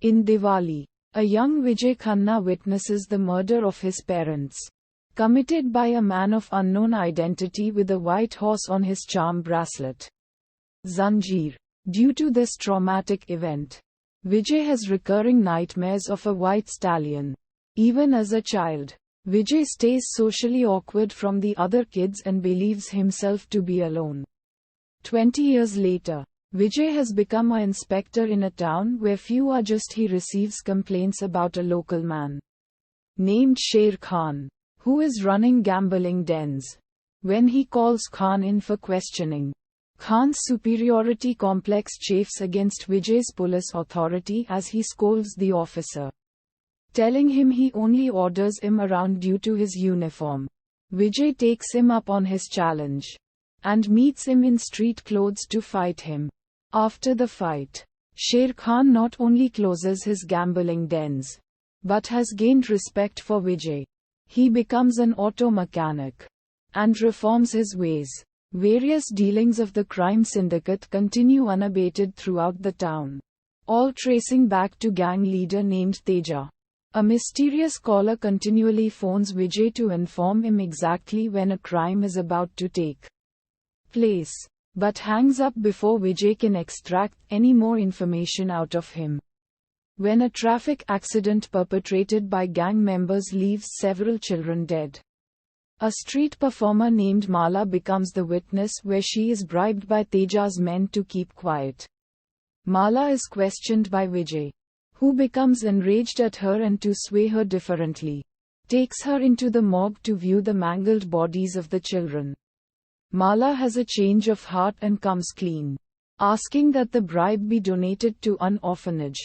In Diwali, a young Vijay Khanna witnesses the murder of his parents, committed by a man of unknown identity with a white horse on his charm bracelet. Zanjeer. Due to this traumatic event, Vijay has recurring nightmares of a white stallion. Even as a child, Vijay stays socially awkward from the other kids and believes himself to be alone. 20 years later, Vijay has become an inspector in a town where few are just. He receives complaints about a local man named Sher Khan, who is running gambling dens. When he calls Khan in for questioning, Khan's superiority complex chafes against Vijay's police authority as he scolds the officer, telling him he only orders him around due to his uniform. Vijay takes him up on his challenge and meets him in street clothes to fight him. After the fight, Sher Khan not only closes his gambling dens, but has gained respect for Vijay. He becomes an auto mechanic and reforms his ways. Various dealings of the crime syndicate continue unabated throughout the town, all tracing back to gang leader named Teja. A mysterious caller continually phones Vijay to inform him exactly when a crime is about to take place, but hangs up before Vijay can extract any more information out of him. When a traffic accident perpetrated by gang members leaves several children dead, a street performer named Mala becomes the witness, where she is bribed by Teja's men to keep quiet. Mala is questioned by Vijay, who becomes enraged at her and, to sway her differently, takes her into the morgue to view the mangled bodies of the children. Mala has a change of heart and comes clean, asking that the bribe be donated to an orphanage.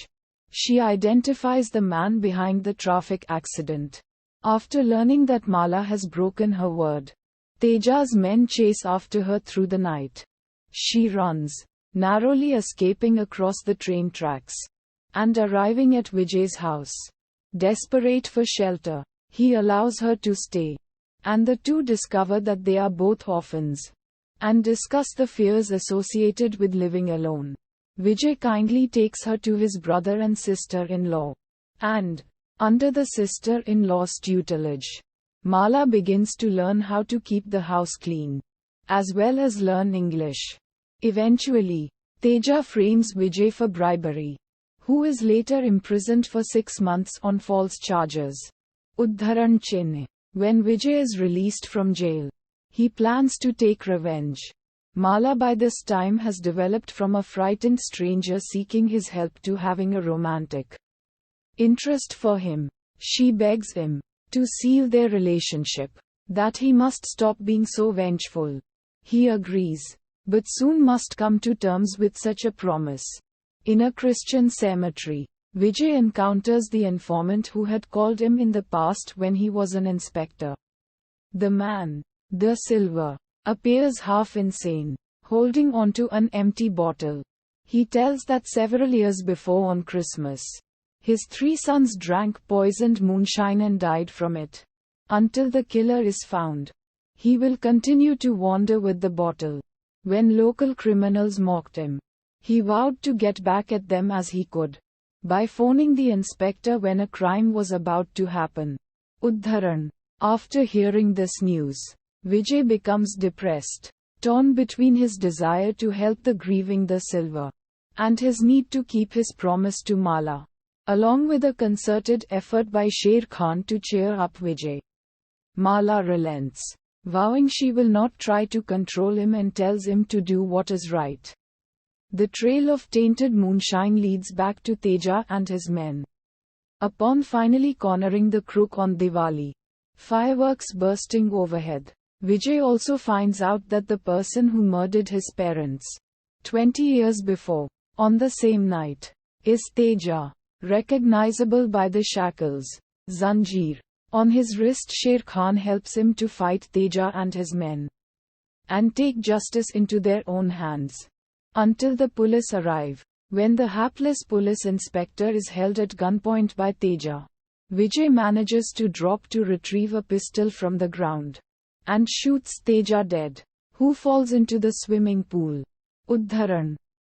She identifies the man behind the traffic accident. After learning that Mala has broken her word, Teja's men chase after her through the night. She runs, narrowly escaping across the train tracks and arriving at Vijay's house. Desperate for shelter, he allows her to stay, and the two discover that they are both orphans and discuss the fears associated with living alone. Vijay kindly takes her to his brother and sister-in-law, and, under the sister-in-law's tutelage, Mala begins to learn how to keep the house clean, as well as learn English. Eventually, Teja frames Vijay for bribery, who is later imprisoned for 6 months on false charges. Udharan Chinna. When Vijay is released from jail, he plans to take revenge. Mala by this time has developed from a frightened stranger seeking his help to having a romantic interest for him. She begs him to seal their relationship, that he must stop being so vengeful. He agrees, but soon must come to terms with such a promise. In a Christian cemetery, Vijay encounters the informant who had called him in the past when he was an inspector. The man, the silver, appears half insane, holding onto an empty bottle. He tells that several years before on Christmas, his 3 sons drank poisoned moonshine and died from it. Until the killer is found, he will continue to wander with the bottle. When local criminals mocked him, he vowed to get back at them as he could, by phoning the inspector when a crime was about to happen. Udharan. After hearing this news, Vijay becomes depressed, torn between his desire to help the grieving the silver, and his need to keep his promise to Mala, along with a concerted effort by Sher Khan to cheer up Vijay. Mala relents, vowing she will not try to control him and tells him to do what is right. The trail of tainted moonshine leads back to Teja and his men. Upon finally cornering the crook on Diwali, fireworks bursting overhead, Vijay also finds out that the person who murdered his parents 20 years before, on the same night, is Teja, recognizable by the shackles, Zanjeer, on his wrist. Sher Khan helps him to fight Teja and his men, and take justice into their own hands, until the police arrive. When the hapless police inspector is held at gunpoint by Teja, Vijay manages to drop to retrieve a pistol from the ground, and shoots Teja dead, who falls into the swimming pool. Udharan.